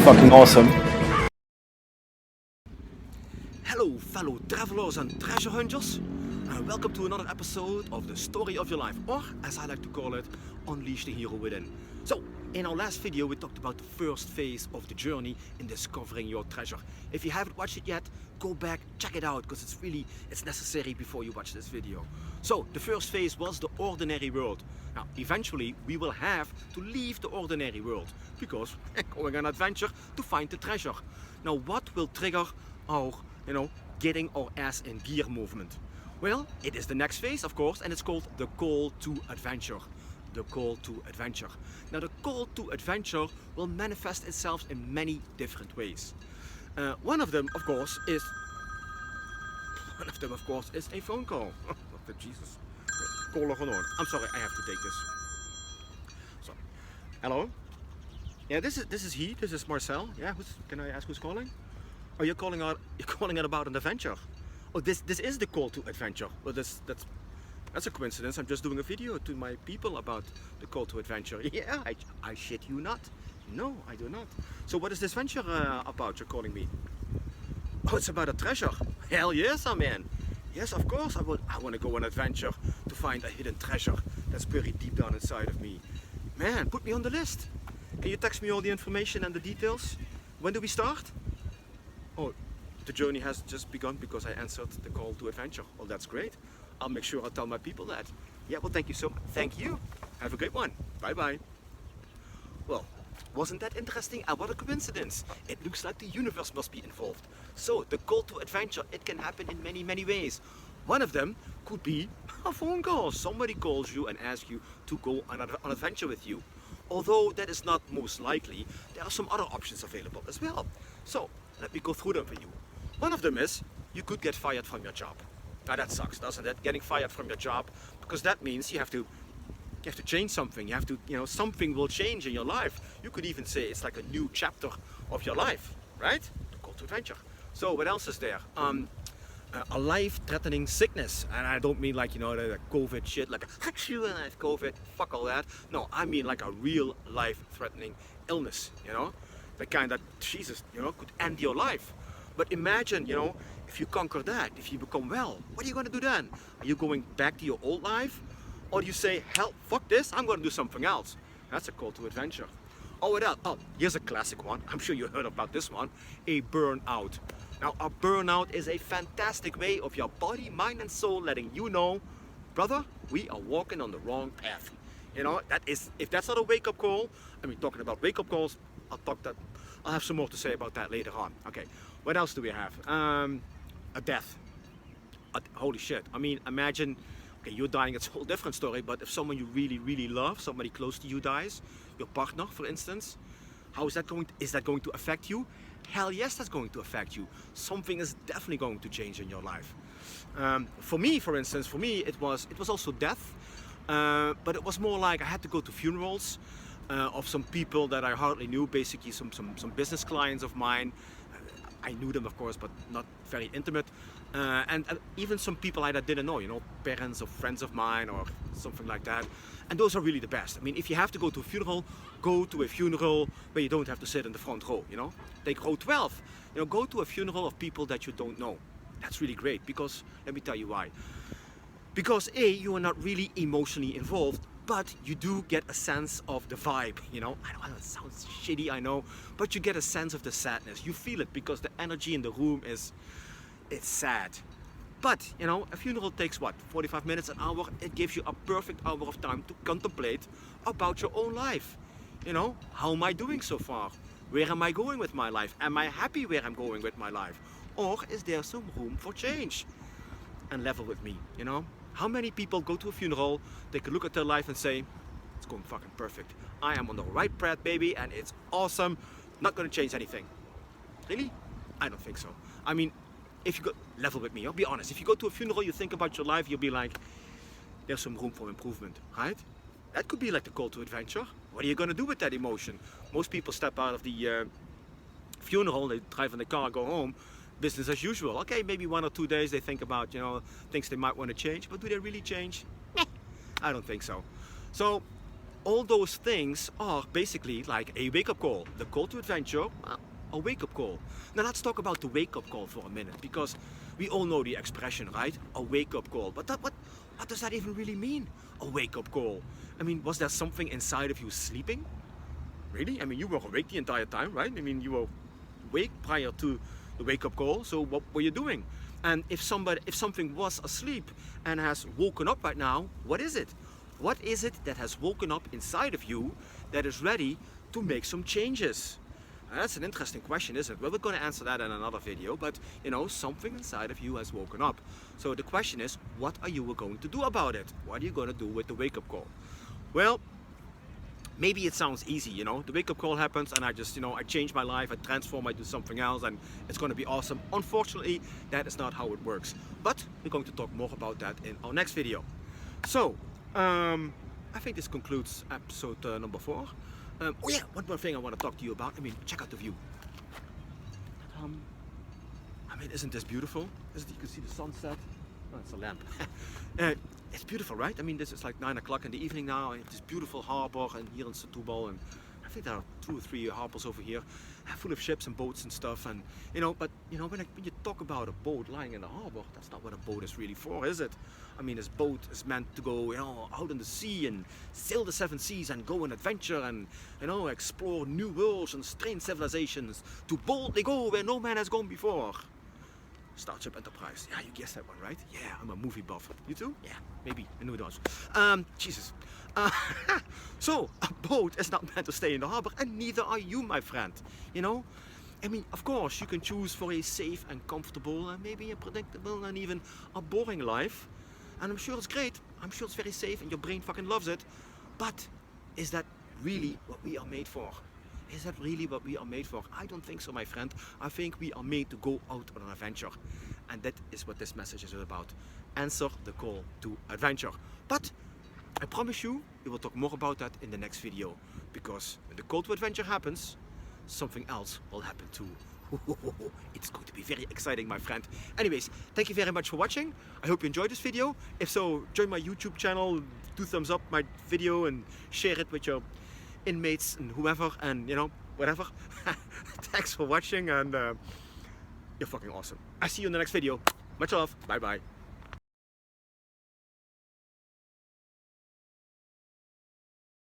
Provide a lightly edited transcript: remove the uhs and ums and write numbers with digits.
fucking awesome. Hello fellow travelers and treasure hunters, and welcome to another episode of the story of your life, or as I like to call it, Unleash the Hero Within. So, in our last video we talked about the first phase of the journey in discovering your treasure. If you haven't watched it yet, go back, check it out, because it's necessary before you watch this video. So, the first phase was the ordinary world. Now, eventually we will have to leave the ordinary world, because we're going on an adventure to find the treasure. Now, what will trigger our getting our ass in gear movement? Well, it is the next phase, of course, and it's called the call to adventure. The call to adventure. Now, the call to adventure will manifest itself in many different ways. One of them, of course, is a phone call. Oh, Jesus. Caller on. I'm sorry, I have to take this. Sorry. Hello? Yeah, this is Marcel. Yeah, can I ask who's calling? Oh, you're calling it about an adventure. Oh, this is the call to adventure. Well, that's a coincidence. I'm just doing a video to my people about the call to adventure. Yeah, I shit you not. No, I do not. So what is this venture about? You're calling me? Oh, it's about a treasure. Hell yes, I'm in. Yes, of course I would. I want to go on an adventure to find a hidden treasure that's buried deep down inside of me. Man, put me on the list. Can you text me all the information and the details? When do we start? Oh, the journey has just begun because I answered the call to adventure. Well, that's great. I'll make sure I tell my people that. Yeah, well, thank you so much. Thank you. Have a great one. Bye-bye. Well, wasn't that interesting? And what a coincidence. It looks like the universe must be involved. So, the call to adventure, it can happen in many, many ways. One of them could be a phone call. Somebody calls you and asks you to go on an adventure with you. Although that is not most likely, there are some other options available as well. So, let me go through them for you. One of them is, you could get fired from your job. Now that sucks, doesn't it? Getting fired from your job, because that means you have to change something. You have to, something will change in your life. You could even say it's like a new chapter of your life, right? The call to adventure. So what else is there? A life-threatening sickness, and I don't mean like the COVID shit, like I have COVID, fuck all that. No, I mean like a real life-threatening illness. The kind that Jesus, could end your life. But imagine, if you conquer that, if you become well, what are you going to do then? Are you going back to your old life? Or do you say, hell, fuck this, I'm going to do something else? That's a call to adventure. Oh, what else? Oh, here's a classic one. I'm sure you heard about this one. A burnout. Now, a burnout is a fantastic way of your body, mind, and soul letting you know, brother, we are walking on the wrong path. If that's not a wake-up call, talking about wake-up calls, I'll have some more to say about that later on. Okay, what else do we have? A death. Holy shit. Imagine, okay, you're dying, it's a whole different story, but if someone you really, really love, somebody close to you dies, your partner, for instance, is that going to affect you? Hell yes, that's going to affect you. Something is definitely going to change in your life. For me, it was also death, but it was more like I had to go to funerals of some people that I hardly knew, basically some business clients of mine. I knew them, of course, but not very intimate. And even some people I didn't know, parents or friends of mine or something like that. And those are really the best. If you have to go to a funeral, go to a funeral where you don't have to sit in the front row, Take row 12. Go to a funeral of people that you don't know. That's really great, because, let me tell you why. Because A, you are not really emotionally involved, but you do get a sense of the vibe, I know it sounds shitty, I know, but you get a sense of the sadness. You feel it because the energy in the room it's sad. But, a funeral takes what, 45 minutes, an hour? It gives you a perfect hour of time to contemplate about your own life. How am I doing so far? Where am I going with my life? Am I happy where I'm going with my life? Or is there some room for change? And level with me, How many people go to a funeral, take a look at their life and say, it's going fucking perfect. I am on the right path, baby, and it's awesome. Not going to change anything. Really? I don't think so. If you go, level with me, be honest. If you go to a funeral, you think about your life, you'll be like, there's some room for improvement, right? That could be like the call to adventure. What are you going to do with that emotion? Most people step out of the funeral, they drive in the car, go home, business as usual. Okay, maybe 1 or 2 days they think about, things they might want to change, but do they really change? I don't think so. So, all those things are basically like a wake-up call. The call to adventure, a wake-up call. Now let's talk about the wake-up call for a minute, because we all know the expression, right? A wake-up call. But what does that even really mean? A wake-up call. I mean, was there something inside of you sleeping? Really? I mean, you were awake the entire time, right? I mean, you were awake prior to the wake-up call. So what were you doing? And if something was asleep and has woken up right now, what is it? What is it that has woken up inside of you that is ready to make some changes? That's an interesting question, isn't it? Well, we're going to answer that in another video, but you know, something inside of you has woken up. So the question is, what are you going to do about it? What are you going to do with the wake-up call? Well, maybe it sounds easy, you know, the wake-up call happens and I just, you know, I change my life, I transform, I do something else, and it's going to be awesome. Unfortunately, that is not how it works. But we're going to talk more about that in our next video. So, I think this concludes episode number 4. Oh yeah, one more thing I want to talk to you about. I mean, check out the view. I mean, isn't this beautiful? You can see the sunset. Oh, it's a lamp. It's beautiful, right? I mean, this is like 9 o'clock in the evening now, and this beautiful harbor, and here in Setúbal, and I think there are 2 or 3 harbors over here, full of ships and boats and stuff. And you know, but you know, when you talk about a boat lying in the harbor, that's not what a boat is really for, is it? I mean, this boat is meant to go, you know, out in the sea and sail the 7 seas and go on adventure and, you know, explore new worlds and strange civilizations, to boldly go where no man has gone before. Starship Enterprise. Yeah, you guessed that one, right? Yeah, I'm a movie buff. You too? Yeah, maybe. I know it was. Jesus. So, a boat is not meant to stay in the harbor, and neither are you, my friend. You know? I mean, of course, you can choose for a safe and comfortable, and maybe a predictable and even a boring life. And I'm sure it's great. I'm sure it's very safe, and your brain fucking loves it. But is that really what we are made for? Is that really what we are made for? I don't think so, my friend. I think we are made to go out on an adventure. And that is what this message is all about. Answer the call to adventure. But I promise you, we will talk more about that in the next video. Because when the call to adventure happens, something else will happen too. It's going to be very exciting, my friend. Anyways, thank you very much for watching. I hope you enjoyed this video. If so, join my YouTube channel, do thumbs up my video and share it with your inmates and whoever, and you know, whatever. Thanks for watching, and you're fucking awesome. I see you in the next video. Much love. Bye bye.